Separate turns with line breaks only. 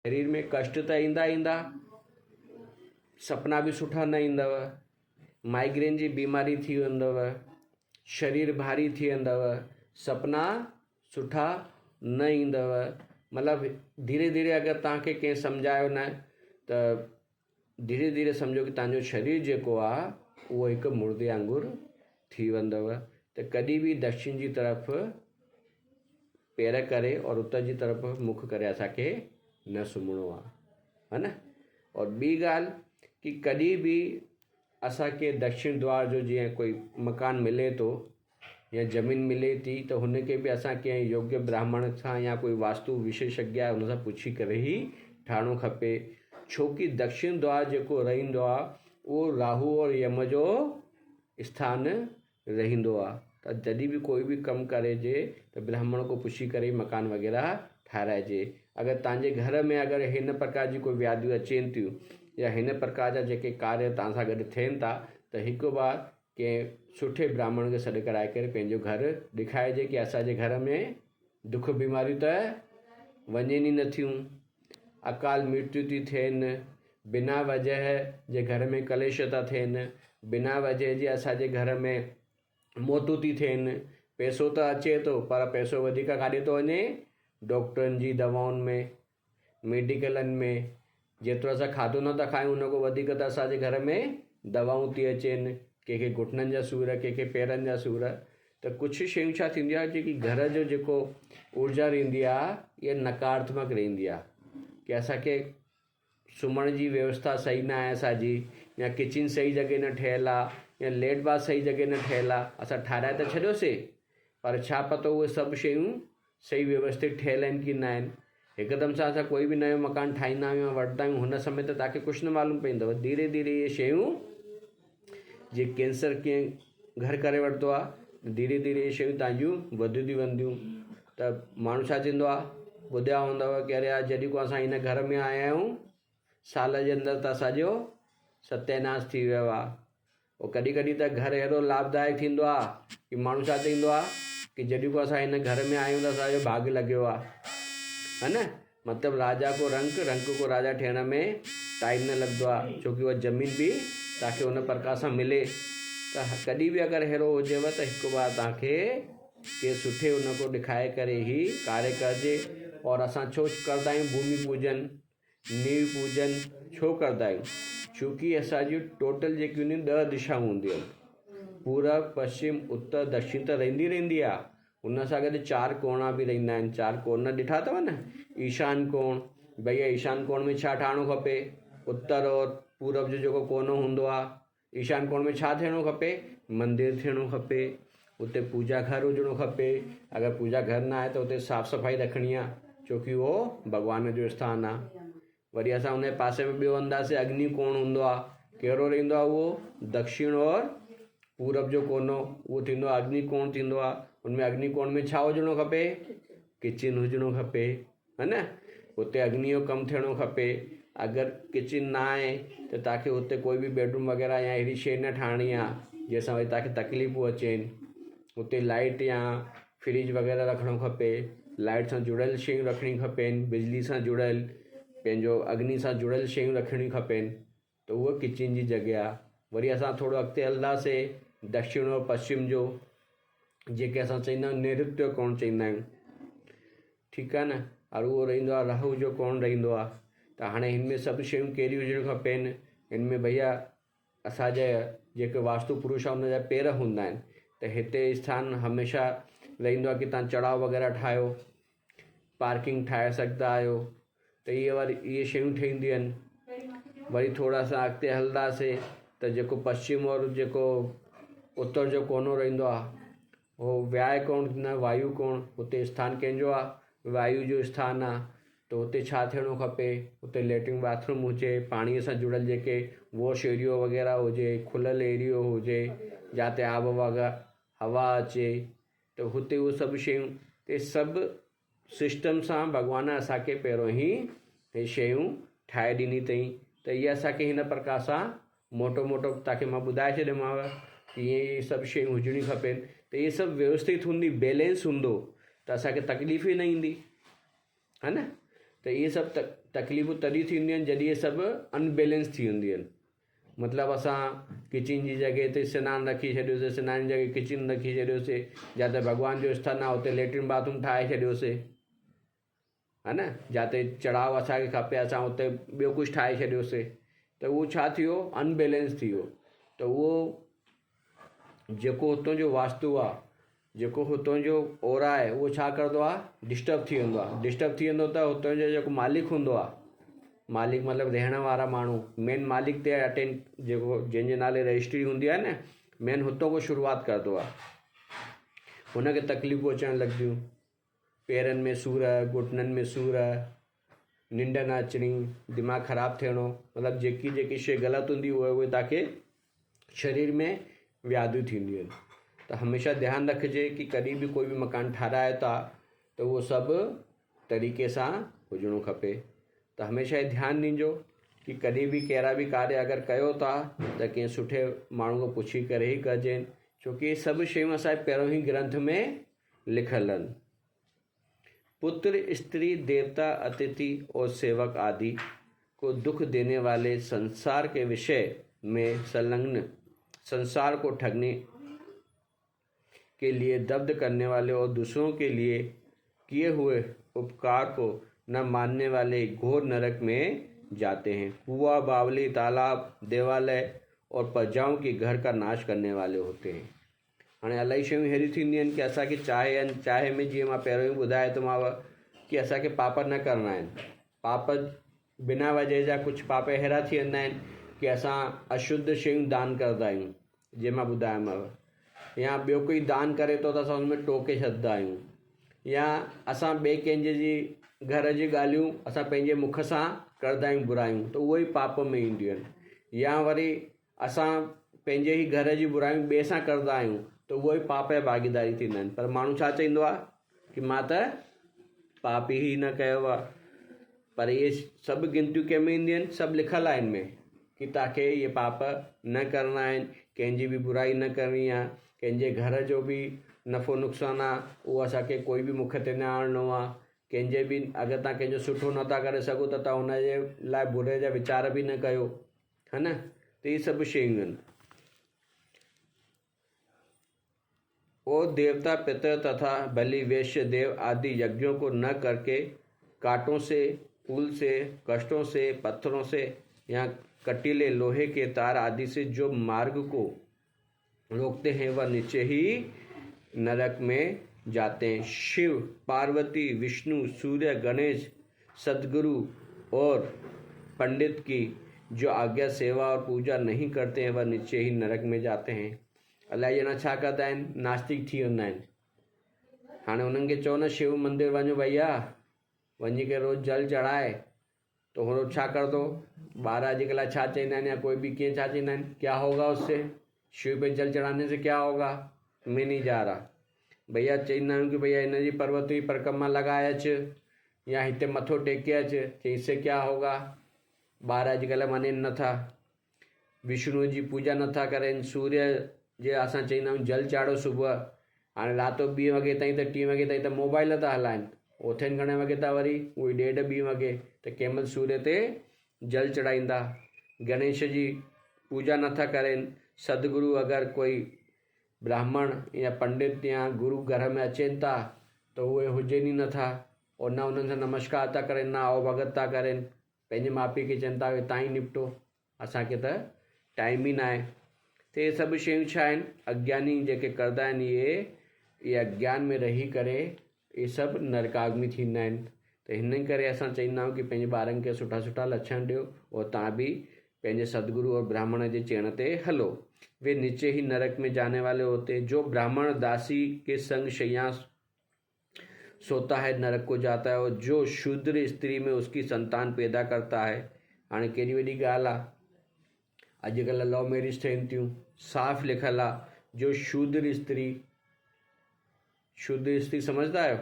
शरीर में कष्ट त ईंदा ईंदा, सपना बि सुठा न ईंदव, माइग्रेन जी बीमारी थी वेंदव, शरीर भारी थी वेंदव, सपना सुठा न ईंदव। मतिलबु धीरे धीरे अगरि तव्हांखे कंहिं सम्झायो न त धीरे धीरे सम्झो कि तव्हांजो शरीर जेको आहे उहो हिकु मुर्दे वांगुरु थी वेंदव। त कॾहिं बि दक्षिण जी तरफ़ पेर करे और उत्तर जी तरफ़ मुख करे असांखे न सुम्हणो आहे, है न। और ॿी ॻाल्हि कि कॾहिं बि असांखे दक्षिण द्वार जो जीअं कोई मकान मिले थो या ज़मीन मिले थी त हुनखे बि असां कंहिं योग्य ब्राह्मण सां या कोई वास्तु विशेषज्ञ आहे हुन सां पुछी करे ई ठाहिणो खपे। छो कि दक्षिण द्वार जेको रहंदो आहे उहो राहु और यम जो स्थान रहंदो आहे। त जॾहिं बि कोई बि कमु करिजे त ब्राह्मण को पुछी करे मकान वग़ैरह ठाराइजे। अगरि तव्हांजे घर में अगरि हिन प्रकार जी कोई व्याधियूं अचनि थियूं या हिन प्रकार जा जेके कार्य तव्हां सां गॾु थियनि था त हिकु बार कंहिं सुठे ब्राह्मण खे सॾु कराए करे पंहिंजो घर ॾेखारिजे कि असांजे घर में दुख बीमारियूं त वञनि ई नथियूं, अकाल मृत्यु थी थियनि, बिना वजह जे घर में कलेश था थियनि, बिना वजह जे असांजे घर में मौतूं थी थियनि। पैसो त अचे थो पर पैसो वधीक काॾे थो वञे, डॉक्टरनि जी दवाउनि में, मेडिकलनि में। जेतिरो असां खाधो नथा खायूं उन खां वधीक त असांजे घर में दवाऊं थी अचनि, कंहिंखे घुटननि जा सूर, कंहिंखे पेरनि जा सूर। त कुझु शयूं छा थींदी आहे जेकी घर जो जेको ऊर्जा रहंदी आहे इहा नकारात्मक रहंदी आहे कि असांखे सुम्हण जी व्यवस्था सही न आहे असांजी, या किचन सही जॻह न ठहियलु आहे, या लेट बाथ सही जॻह न ठहियलु आहे। असां ठाराए त छॾियोसीं पर छा पतो उहे सभु शयूं सही व्यवस्थित ठहियलु आहिनि कि न आहिनि। हिकदमि सां असां कोई बि नयो मकान ठाहींदा आहियूं या वठंदा आहियूं हुन समय त तव्हांखे कुझु न मालूम पवंदव। धीरे धीरे इहे शयूं जीअं कैंसर कीअं घर करे वठंदो आहे, धीरे धीरे इहे शयूं तव्हांजियूं वधंदियूं वेंदियूं। त माण्हू छा थींदो आहे, ॿुधिया हूंदव कि अरे यार जॾहिं खां असां हिन घर में आया आहियूं साल जे अंदरि त असांजो सत्यानाश थी वियो आहे। और कॾहिं कॾहिं त घर अहिड़ो लाभदायक थींदो आहे कि माण्हू छा चईंदो आहे कि जॾहिं खां असां हिन घर में आहियूं त असांजो भाॻ लॻियो आहे, है न। मतिलबु राजा को रंक को राजा ठहिण में टाइम न लॻंदो आहे, छो कि उहा ज़मीन बि तव्हांखे उन प्रकार सां मिले। त कॾहिं बि अगरि अहिड़ो हुजेव त हिकु बार तव्हांखे के सुठे उन को ॾेखारे करे ई कार्य करिजे। और असां छो कंदा आहियूं भूमि पूजन, नीव पूजन छो कंदा आहियूं? छो कि असांजी टोटल जेकियूं आहिनि 10 दिशाऊं हूंदियूं आहिनि, पूरब पश्चिम उत्तर दक्षिण त रहंदी आहे। उन सां गॾु 4 कोणा बि रहंदा आहिनि। 4 कोण ॾिठा अथव न, ईशान कोण। भैया ईशान कोण में छा ठाहिणो खपे? उत्तर और पूरब जो जेको कोनो हूंदो आहे, ईशान कोण में छा थियणो खपे? मंदिर थियणो खपे, उते पूजा घर हुजणो खपे। अगरि पूजा घर न आहे त उते साफ़ सफ़ाई रखणी आहे, छो कि उहो भॻवान जो स्थान आहे। वरी असां उन जे पासे में ॿियो हूंदासीं अग्नि कोण हूंदो आहे। कहिड़ो रहंदो आहे उहो? दक्षिण और पूरब जो कोनो उहो थींदो आहे अग्नि कोण थींदो आहे। उनमें अग्नि कोण में छा हुजणो खपे? किचन हुजणो खपे, है न। उते अग्नि जो कमु थियणो खपे। अगरि किचन न आहे त तव्हांखे उते कोई बि बेडरूम वग़ैरह या अहिड़ी शइ न ठाहिणी आहे जंहिंसां वरी तव्हांखे तकलीफ़ूं अचनि। उते लाइट या फ्रिज वग़ैरह रखणो खपे, लाइट सां जुड़ियल शयूं रखणी खपेनि, बिजली सां जुड़ियल, पंहिंजो अग्नि सां जुड़ियल शयूं रखणी खपेनि। त उहा किचन जी जॻह आहे। वरी असां थोरो अॻिते हलंदासीं दक्षिण और पश्चिम जो, जेके असां चईंदा आहियूं नैऋत्य कोण चईंदा आहियूं, ठीकु आहे न। और उहो रहंदो आहे राहु जो कोण रहंदो आहे। त हाणे हिन में सभु शयूं कहिड़ियूं हुजणियूं खपेनि? हिन में भैया असांजा जेके वास्तु पुरुष आहे हुन जा पेर हूंदा आहिनि। त हिते स्थान हमेशह रहंदो आहे कि तव्हां चढ़ाव वग़ैरह ठाहियो, पार्किंग ठाहे सघंदा आहियो। त इहे शयूं ठहींदियूं आहिनि। वरी थोरा सां अॻिते हलंदासीं त जेको पश्चिम और जेको उत्तर जो कोनो रहंदो आहे उहो व्याय कोण न वायु कोण। हुते स्थान कंहिंजो आहे? वायु जो स्थान आहे। त हुते छा थियणो खपे? हुते लेट्रिन बाथरूम हुजे, पाणीअ सां जुड़ियल जेके वॉश एरियो वग़ैरह हुजे, खुलियल एरियो हुजे जिते आब हवा अचे। त हुते उहे सभु शयूं ते सभु सिस्टम सां भॻवान असांखे पहिरियों ई हे शयूं ठाहे ॾिनी अथई। त इहे असांखे हिन प्रकार सां मोटो तव्हांखे मां ॿुधाए छॾियोमांव कि इहे सभु शयूं हुजणियूं खपेनि। त इहे सभु व्यवस्थित हूंदी, बैलेंस हूंदो त असांखे तकलीफ़ ई न ईंदी, है न। त इहे सभु तकलीफ़ूं तॾहिं थींदियूं आहिनि जॾहिं इहे सभु अनबैलेंस थी वेंदियूं आहिनि। मतिलबु असां किचन जी जॻह ते सनानु रखी छॾियोसीं, सनान जी जॻह किचन रखी छॾियोसीं, जिते भॻवान जो स्थान आहे उते लैट्रिन बाथरूम ठाहे छॾियोसीं, है न, जिते चढ़ाव असांखे खपे असां उते ॿियो कुझु ठाहे छॾियोसीं, त उहो छा थी वियो, अनबैलेंस थी वियो। त उहो जेको हुतां जो वास्तु आहे, जेको हुतां जो ओरा आहे, उहो छा करदो आहे, डिस्टर्ब थी वेंदो आहे। डिस्टर्ब थी वेंदो त हुतां जो जेको मालिक हूंदो आहे, मालिक मतिलबु रहण वारा माण्हू, मेन मालिक ते अटेंड, जेको जंहिंजे नाले रजिस्ट्री हूंदी आहे न, मेन हुतां को शुरूआति करदो आहे। हुनखे तकलीफ़ूं अचणु लॻंदियूं, पेरनि में सूर, घुटननि में सूर, निंड न अचणी, दिमाग़ु ख़राबु थियणो, मतिलबु जेकी शइ ग़लति हूंदी उहे तव्हांखे शरीर में व्याधियूं थींदियूं आहिनि। त हमेशह ध्यानु रखिजे कि कॾहिं बि कोई बि मकान ठाराए था त उहो सभु तरीक़े सां हुजणो खपे। त हमेशह ही ध्यानु ॾिजो कि कॾहिं बि कहिड़ा बि कार्य अगरि कयो था त कंहिं सुठे माण्हू खां पुछी करे ई कजे, छोकी ये सभु शयूं असांजे पहिरों ई ग्रंथ में लिखल आहिनि। पुत्र, स्त्री, देवता, अतिथि और सेवक आदि को दुख देने वाले संसार के विषय में संलग्न, संसार को ठगने के लिए दब्ध करने वाले और दूसरों के लिए किए हुए उपकार को न मानने वाले घोर नरक में जाते हैं। कुआं, बावली, तालाब, देवालय और प्रजाओं के घर का नाश करने वाले होते हैं। हाणे इलाही शयूं अहिड़ियूं थींदियूं आहिनि कि असांखे चाहे में जीअं मां पहिरियों ई ॿुधाए थोमांव कि असांखे पाप न करणा आहिनि। पाप बिना वजह जा कुझु पाप अहिड़ा थी वेंदा आहिनि कि असां अशुद्ध शयूं दान कंदा आहियूं, जीअं मां ॿुधायोमांव, या ॿियो कोई दान करे थो त असां हुनमें टोके छॾंदा आहियूं, या असां ॿिए कंहिंजे जी घर जी ॻाल्हियूं असां पंहिंजे मुख सां कंदा आहियूं बुरायूं, त उहे ई पाप में ईंदियूं आहिनि। या वरी असां पंहिंजे ई घर जी बुरायूं ॿिए सां कंदा आहियूं त उहे ई पाप जा भागीदारी थींदा आहिनि। पर माण्हू छा चईंदो आहे कि मां त पाप ई न कयो आहे। पर इहे सभु गिनतियूं कंहिं में ईंदियूं आहिनि, सभु लिखल आहे इनमें कि तव्हांखे इहे पाप न करणा आहिनि, कंहिंजी बि बुराई न करणी आहे, कंहिंजे घर जो बि नफ़ो नुक़सानु आहे उहो असांखे कोई बि मुख ते न आणणो आहे, कंहिंजे बि अगरि तव्हां कंहिंजो सुठो नथा करे सघो त तव्हां हुनजे लाइ बुरे जा वीचार बि न कयो, है न। त इहे सभु शयूं आहिनि। और देवता, पितर तथा बलि, वैश्य, देव आदि यज्ञों को न करके कांटों से, पुल से, कष्टों से, पत्थरों से या कटीले लोहे के तार आदि से जो मार्ग को रोकते हैं वह नीचे ही नरक में जाते हैं। शिव, पार्वती, विष्णु, सूर्य, गणेश, सद्गुरु और पंडित की जो आज्ञा, सेवा और पूजा नहीं करते हैं वह नीचे ही नरक में जाते हैं। इलाही ॼणा छा कंदा आहिनि, नास्तिक थी वेंदा आहिनि। हाणे उन्हनि खे चओ न शिव मंदिर वञो भैया, वञी करे रोज़ु जल चढ़ाए, त उहो छा करदो, ॿार अॼुकल्ह छा चवंदा आहिनि या कोई बि कीअं छा चवंदा आहिनि, क्या होगा उससे, शिव पे जल चढ़ाने से क्या होगा, मैं नहीं जा रहा। भैया चवंदा आहियूं कि भैया हिन जी पर्वत जी परिक्रमा लगाए अच या हिते मथो टेके अच, चई इससे क्या होगा। ॿार अॼुकल्ह मञनि नथा, विष्णु जी पूजा नथा करनि, सूर्य जे असां चवंदा आहियूं जल चाढ़ो सुबुह, हाणे राति 2 वॻे ताईं त 3 वॻे ताईं त मोबाइल था हलाइनि, उथनि घणे वॻे था वरी, उहे 1:30 2 वॻे, त कंहिं महिल सूर्य ते जल चढ़ाईंदा। गणेश जी पूजा नथा करनि। सदगुरु अगरि कोई ब्राह्मण या पंडित या गुरु घर में अचनि था त उहे हुजनि ई नथा, और न उन्हनि सां नमस्कार था करनि, न आओ भगत था करनि, पंहिंजे माउ पीउ खे चवनि था तव्हां ई निपटो, असांखे त टाइम ई न आहे। त इहे सभु शयूं छा आहिनि, अज्ञानी जेके कंदा आहिनि इहे अज्ञान में रही करे इहे सभु नरकाग्नि थींदा आहिनि। त हिन करे असां चवंदा आहियूं कि पंहिंजे ॿारनि खे सुठा सुठा लक्षण ॾियो और तव्हां बि पंहिंजे सदगुरु और ब्राह्मण जे चरण ते हलो। वे नीचे ही नरक में जाने वाले होते। जो ब्राह्मण दासी के संग शैया सोता है नरक को जाता है, और जो शूद्र स्त्री में उसकी संतान पैदा करता है। हाणे केॾी वॾी ॻाल्हि आहे, अॼुकल्ह लव मैरिज थियनि थियूं, साफ़ लिखल आहे, जो शूद्र स्त्री, शूद्र स्त्री समझदा आहियो,